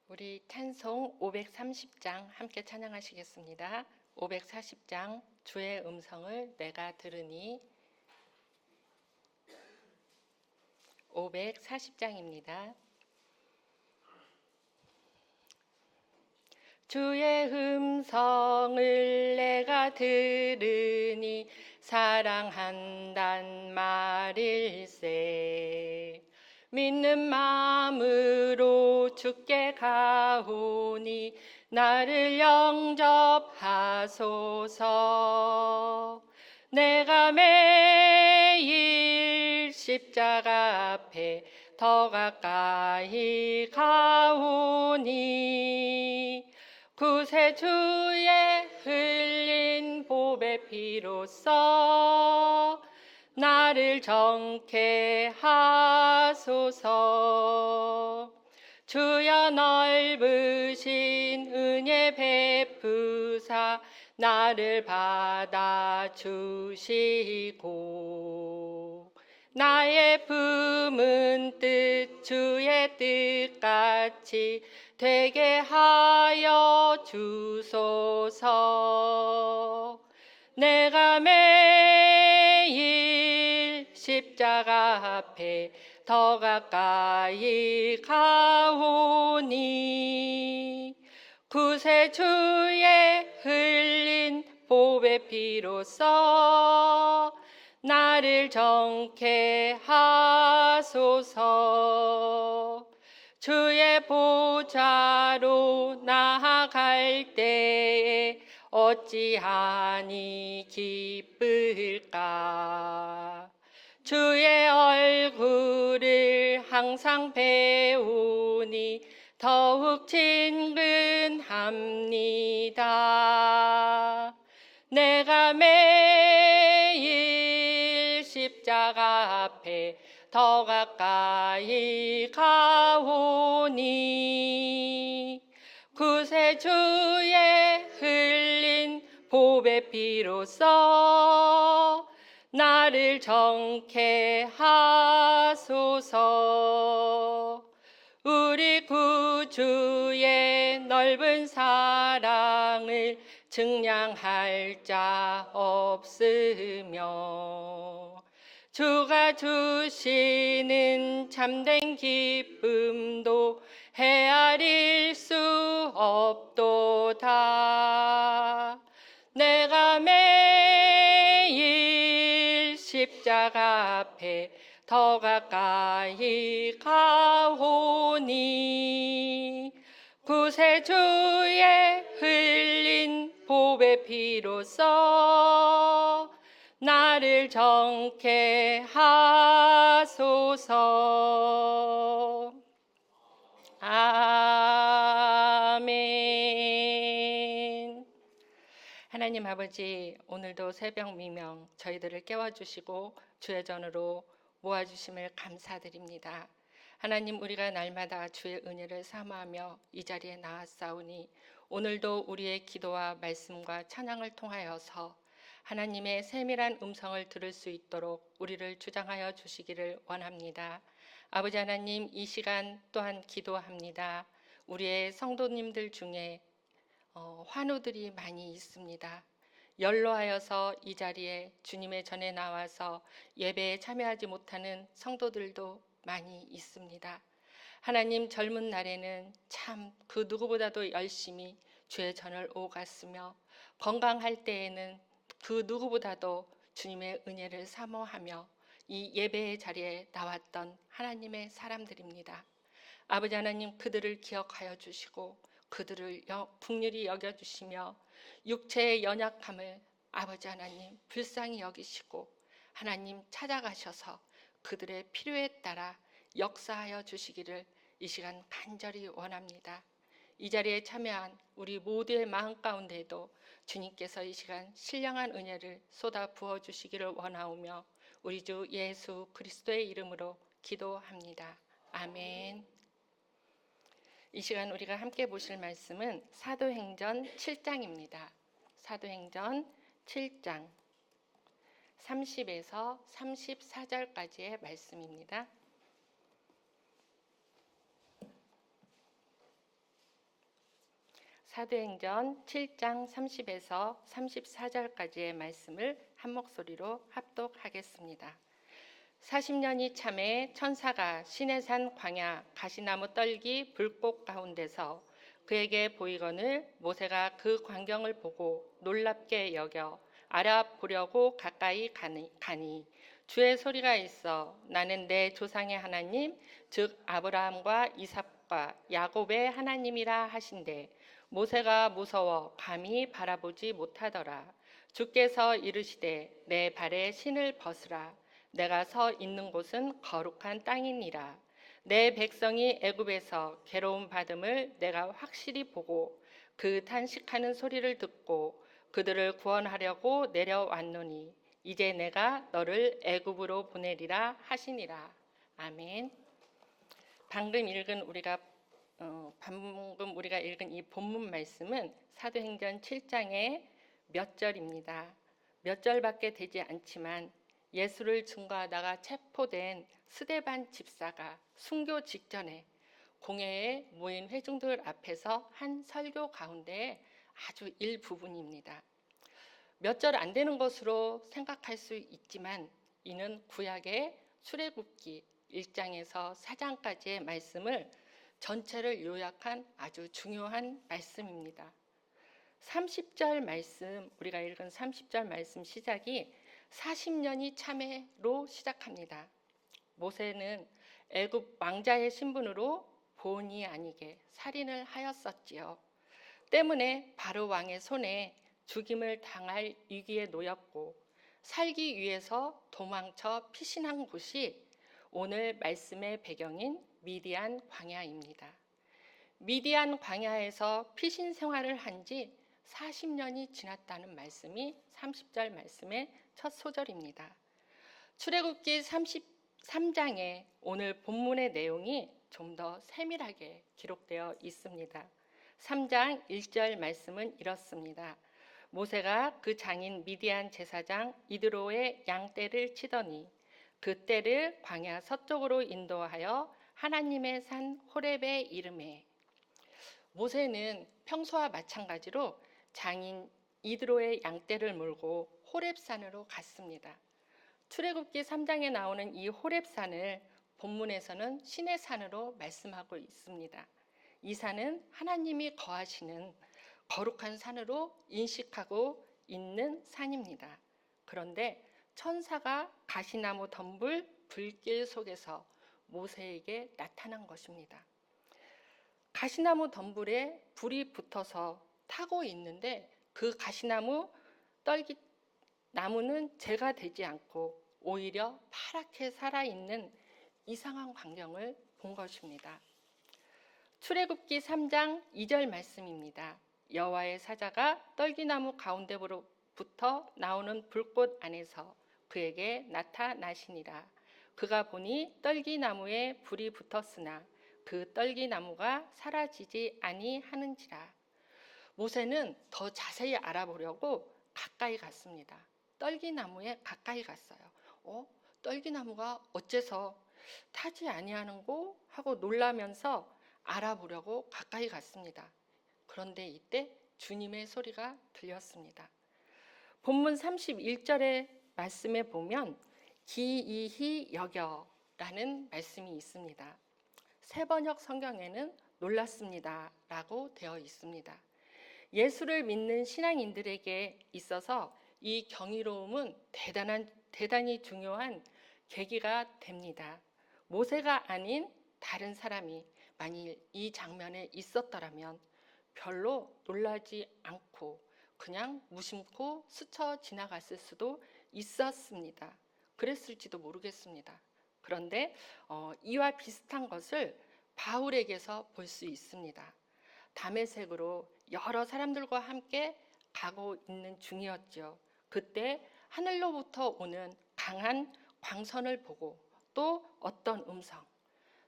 우리 찬송 530장 함께 찬양하시겠습니다. 540장 주의 음성을 내가 들으니 540장입니다. 주의 음성을 내가 들으니 사랑한단 말일세. 믿는 마음으로 주께 가오니 나를 영접하소서. 내가 매일 십자가 앞에 더 가까이 가오니 구세주의 흘린 보배 피로써 나를 정케 하소서. 주여 넓으신 은혜 베푸사 나를 받아주시고 나의 품은 뜻 주의 뜻같이 되게 하여 주소서. 내가 매일 십자가 앞에 더 가까이 가오니 구세주의 흘린 보배 피로써 나를 정케 하소서. 주의 보좌로 나아갈 때에 어찌하니 기쁠까. 주의 얼굴을 항상 배우니 더욱 친근합니다. 내가 매일 십자가 앞에 더 가까이 가오니 구세주의 흘린 보배 피로써 나를 정케 하소서. 우리 구주의 넓은 사랑을 증량할 자 없으며 주가 주시는 참된 기쁨도 헤아릴 수 없도다. 내가 매일 십자가 앞에 더 가까이 가오니 구세주의 흘린 보배 피로써 나를 정케 하소서. 아멘. 하나님 아버지, 오늘도 새벽 미명 저희들을 깨워주시고 주의 전으로 모아주심을 감사드립니다. 하나님, 우리가 날마다 주의 은혜를 사모하며 이 자리에 나왔사오니 오늘도 우리의 기도와 말씀과 찬양을 통하여서 하나님의 세밀한 음성을 들을 수 있도록 우리를 주장하여 주시기를 원합니다. 아버지 하나님, 이 시간 또한 기도합니다. 우리의 성도님들 중에 환우들이 많이 있습니다. 연로하여서 이 자리에 주님의 전에 나와서 예배에 참여하지 못하는 성도들도 많이 있습니다. 하나님, 젊은 날에는 참 그 누구보다도 열심히 주의 전을 오갔으며 건강할 때에는 그 누구보다도 주님의 은혜를 사모하며 이 예배의 자리에 나왔던 하나님의 사람들입니다. 아버지 하나님, 그들을 기억하여 주시고 그들을 긍휼히 여겨주시며 육체의 연약함을 아버지 하나님 불쌍히 여기시고 하나님 찾아가셔서 그들의 필요에 따라 역사하여 주시기를 이 시간 간절히 원합니다. 이 자리에 참여한 우리 모두의 마음 가운데에도 주님께서 이 시간 신령한 은혜를 쏟아 부어 주시기를 원하오며 우리 주 예수 그리스도의 이름으로 기도합니다. 아멘. 이 시간 우리가 함께 보실 말씀은 사도행전 7장입니다. 사도행전 7장 30에서 34절까지의 말씀입니다. 사도행전 7장 30에서 34절까지의 말씀을 한 목소리로 합독하겠습니다. 40년이 참에 천사가 시내산 광야 가시나무 떨기 불꽃 가운데서 그에게 보이거늘 모세가 그 광경을 보고 놀랍게 여겨 알아보려고 가까이 가니 주의 소리가 있어 나는 내 조상의 하나님 즉 아브라함과 이삭과 야곱의 하나님이라 하신대 모세가 무서워 감히 바라보지 못하더라. 주께서 이르시되 내 발에 신을 벗으라. 내가 서 있는 곳은 거룩한 땅이니라. 내 백성이 애굽에서 괴로움 받음을 내가 확실히 보고 그 탄식하는 소리를 듣고 그들을 구원하려고 내려왔노니 이제 내가 너를 애굽으로 보내리라 하시니라. 아멘. 방금 우리가 읽은 이 본문 말씀은 사도행전 7장의 몇 절입니다. 몇 절밖에 되지 않지만 예수를 증거하다가 체포된 스데반 집사가 순교 직전에 공회에 모인 회중들 앞에서 한 설교 가운데 아주 일부분입니다. 몇 절 안 되는 것으로 생각할 수 있지만 이는 구약의 출애굽기 1장에서 4장까지의 말씀을 전체를 요약한 아주 중요한 말씀입니다. 30절 말씀, 우리가 읽은 30절 말씀 시작이 40년이 참회로 시작합니다. 모세는 애굽 왕자의 신분으로 본의 아니게 살인을 하였었지요. 때문에 바로 왕의 손에 죽임을 당할 위기에 놓였고 살기 위해서 도망쳐 피신한 곳이 오늘 말씀의 배경인 미디안 광야입니다. 미디안 광야에서 피신 생활을 한 지 40년이 지났다는 말씀이 30절 말씀의 첫 소절입니다. 출애굽기 33장에 오늘 본문의 내용이 좀 더 세밀하게 기록되어 있습니다. 3장 1절 말씀은 이렇습니다. 모세가 그 장인 미디안 제사장 이드로의 양떼를 치더니 그 떼를 광야 서쪽으로 인도하여 하나님의 산 호렙에 이르매. 모세는 평소와 마찬가지로 장인 이드로의 양떼를 몰고 호렙산으로 갔습니다. 출애굽기 3장에 나오는 이 호렙산을 본문에서는 신의 산으로 말씀하고 있습니다. 이 산은 하나님이 거하시는 거룩한 산으로 인식하고 있는 산입니다. 그런데 천사가 가시나무 덤불 불길 속에서 모세에게 나타난 것입니다. 가시나무 덤불에 불이 붙어서 타고 있는데 그 가시나무 나무는 재가 되지 않고 오히려 파랗게 살아있는 이상한 광경을 본 것입니다. 출애굽기 3장 2절 말씀입니다. 여호와의 사자가 떨기나무 가운데로부터 나오는 불꽃 안에서 그에게 나타나시니라. 그가 보니 떨기나무에 불이 붙었으나 그 떨기나무가 사라지지 아니하는지라. 모세는 더 자세히 알아보려고 가까이 갔습니다. 떨기나무에 가까이 갔어요. 떨기나무가 어째서 타지 아니하는고 하고 놀라면서 알아보려고 가까이 갔습니다. 그런데 이때 주님의 소리가 들렸습니다. 본문 31절의 말씀에 보면 기이히 여겨라는 말씀이 있습니다. 세번역 성경에는 놀랐습니다 라고 되어 있습니다. 예수를 믿는 신앙인들에게 있어서 이 경이로움은 대단히 중요한 계기가 됩니다. 모세가 아닌 다른 사람이 만일 이 장면에 있었더라면 별로 놀라지 않고 그냥 무심코 스쳐 지나갔을 수도 있었습니다. 그랬을지도 모르겠습니다. 그런데 이와 비슷한 것을 바울에게서 볼 수 있습니다. 다메섹으로 여러 사람들과 함께 가고 있는 중이었죠. 그때 하늘로부터 오는 강한 광선을 보고 또 어떤 음성,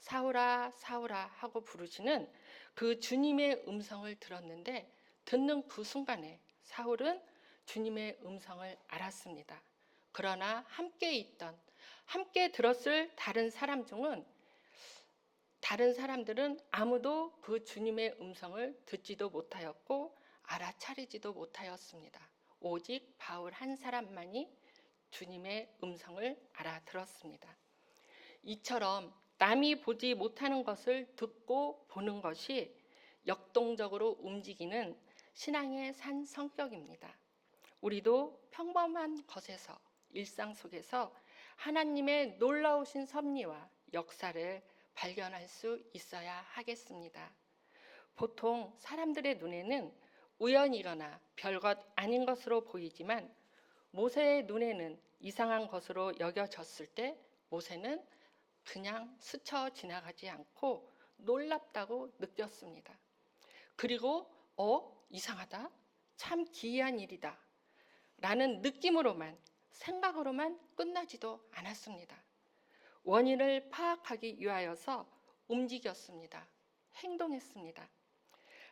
사울아 사울아 하고 부르시는 그 주님의 음성을 들었는데 듣는 그 순간에 사울은 주님의 음성을 알았습니다. 그러나 함께 들었을 다른 사람 중은 다른 사람들은 아무도 그 주님의 음성을 듣지도 못하였고 알아차리지도 못하였습니다. 오직 바울 한 사람만이 주님의 음성을 알아들었습니다. 이처럼 남이 보지 못하는 것을 듣고 보는 것이 역동적으로 움직이는 신앙의 산 성격입니다. 우리도 평범한 것에서, 일상 속에서 하나님의 놀라우신 섭리와 역사를 발견할 수 있어야 하겠습니다. 보통 사람들의 눈에는 우연이거나 별것 아닌 것으로 보이지만 모세의 눈에는 이상한 것으로 여겨졌을 때 모세는 그냥 스쳐 지나가지 않고 놀랍다고 느꼈습니다. 그리고 이상하다, 참 기이한 일이다 라는 느낌으로만, 생각으로만 끝나지도 않았습니다. 원인을 파악하기 위하여서 움직였습니다. 행동했습니다.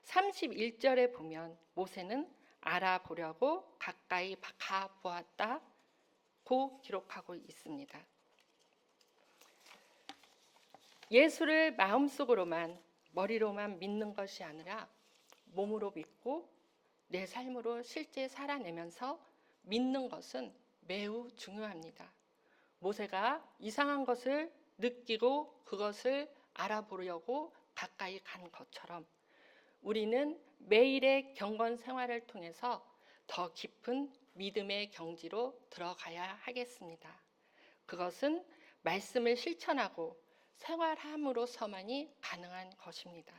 31절에 보면 모세는 알아보려고 가까이 가보았다고 기록하고 있습니다. 예수를 마음속으로만, 머리로만 믿는 것이 아니라 몸으로 믿고 내 삶으로 실제 살아내면서 믿는 것은 매우 중요합니다. 모세가 이상한 것을 느끼고 그것을 알아보려고 가까이 간 것처럼 우리는 매일의 경건 생활을 통해서 더 깊은 믿음의 경지로 들어가야 하겠습니다. 그것은 말씀을 실천하고 생활함으로서만이 가능한 것입니다.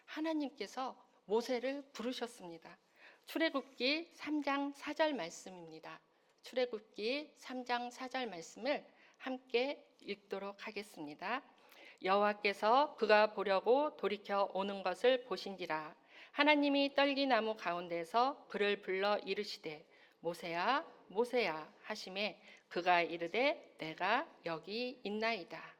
하나님께서 모세를 부르셨습니다. 출애굽기 3장 4절 말씀입니다. 출애굽기 3장 4절 말씀을 함께 읽도록 하겠습니다. 여호와께서 그가 보려고 돌이켜 오는 것을 보신지라. 하나님이 떨기나무 가운데서 그를 불러 이르시되 모세야 모세야 하시매 그가 이르되 내가 여기 있나이다.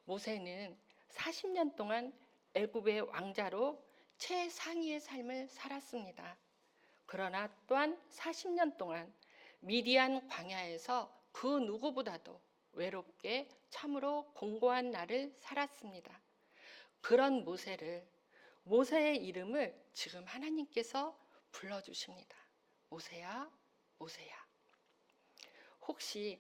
모세는 40년 동안 애굽의 왕자로 최상위의 삶을 살았습니다. 그러나 또한 40년 동안 미디안 광야에서 그 누구보다도 외롭게 참으로 공고한 날을 살았습니다. 그런 모세의 이름을 지금 하나님께서 불러주십니다. 모세야, 모세야. 혹시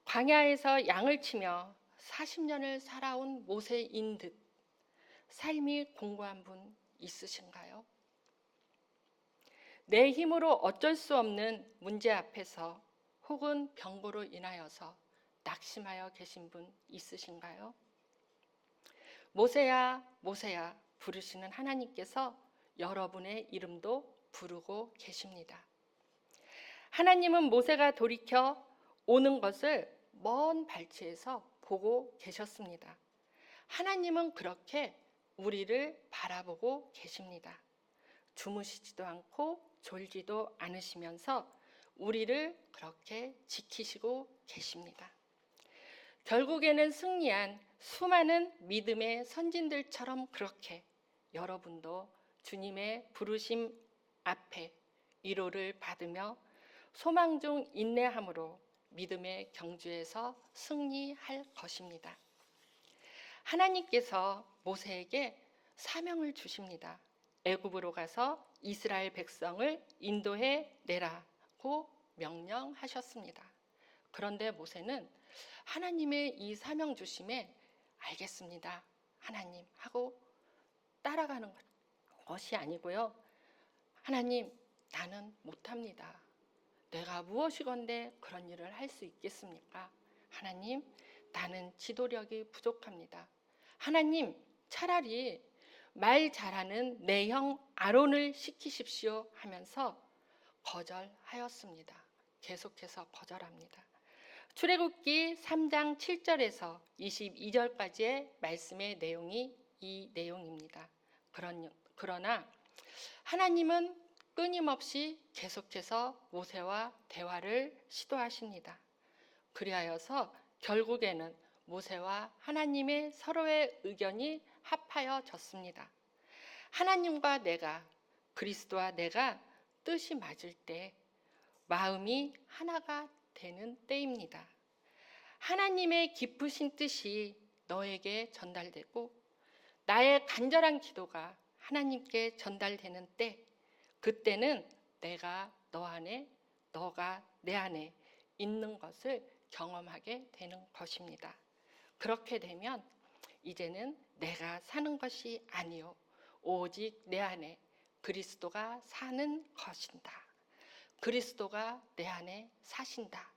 광야에서 양을 치며 40년을 살아온 모세인 듯 삶이 공고한 분 있으신가요? 내 힘으로 어쩔 수 없는 문제 앞에서 혹은 병고로 인하여서 낙심하여 계신 분 있으신가요? 모세야, 모세야 부르시는 하나님께서 여러분의 이름도 부르고 계십니다. 하나님은 모세가 돌이켜 오는 것을 먼 발치에서 보고 계셨습니다. 하나님은 그렇게 우리를 바라보고 계십니다. 주무시지도 않고 졸지도 않으시면서 우리를 그렇게 지키시고 계십니다. 결국에는 승리한 수많은 믿음의 선진들처럼 그렇게 여러분도 주님의 부르심 앞에 위로를 받으며 소망 중 인내함으로 믿음의 경주에서 승리할 것입니다. 하나님께서 모세에게 사명을 주십니다. 애굽으로 가서 이스라엘 백성을 인도해 내라고 명령하셨습니다. 그런데 모세는 하나님의 이 사명 주심에 알겠습니다. 하나님 하고 따라가는 것이 아니고요. 하나님, 나는 못합니다. 내가 무엇이건데 그런 일을 할 수 있겠습니까? 하나님, 나는 지도력이 부족합니다. 하나님, 차라리 말 잘하는 내 형 아론을 시키십시오 하면서 거절하였습니다. 계속해서 거절합니다. 출애굽기 3장 7절에서 22절까지의 말씀의 내용이 이 내용입니다. 그러나 하나님은 끊임없이 계속해서 모세와 대화를 시도하십니다. 그리하여서 결국에는 모세와 하나님의 서로의 의견이 합하여졌습니다. 하나님과 내가, 그리스도와 내가 뜻이 맞을 때 마음이 하나가 되는 때입니다. 하나님의 깊으신 뜻이 너에게 전달되고 나의 간절한 기도가 하나님께 전달되는 때, 그때는 내가 너 안에, 너가 내 안에 있는 것을 경험하게 되는 것입니다. 그렇게 되면 이제는 내가 사는 것이 아니요 오직 내 안에 그리스도가 사는 것인다. 그리스도가 내 안에 사신다.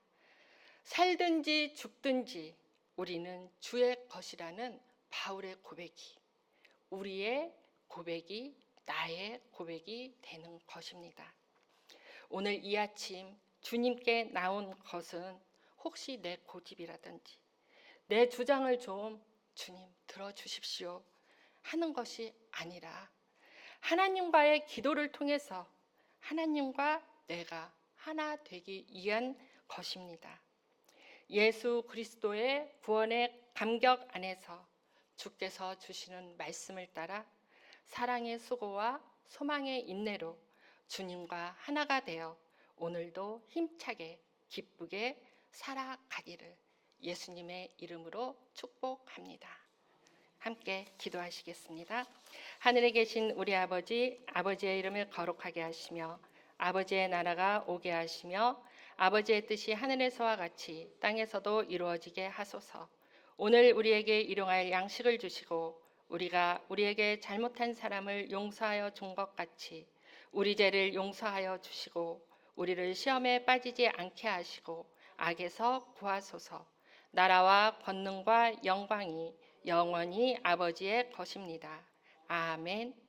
살든지 죽든지 우리는 주의 것이라는 바울의 고백이, 우리의 고백이 나의 고백이 되는 것입니다. 오늘 이 아침 주님께 나온 것은 혹시 내 고집이라든지 내 주장을 좀 주님 들어주십시오 하는 것이 아니라 하나님과의 기도를 통해서 하나님과 내가 하나 되기 위한 것입니다. 예수 그리스도의 구원의 감격 안에서 주께서 주시는 말씀을 따라 사랑의 수고와 소망의 인내로 주님과 하나가 되어 오늘도 힘차게 기쁘게 살아가기를 예수님의 이름으로 축복합니다. 함께 기도하시겠습니다. 하늘에 계신 우리 아버지, 아버지의 이름을 거룩하게 하시며 아버지의 나라가 오게 하시며 아버지의 뜻이 하늘에서와 같이 땅에서도 이루어지게 하소서. 오늘 우리에게 일용할 양식을 주시고 우리가 우리에게 잘못한 사람을 용서하여 준 것 같이 우리 죄를 용서하여 주시고 우리를 시험에 빠지지 않게 하시고 악에서 구하소서. 나라와 권능과 영광이 영원히 아버지의 것입니다. 아멘.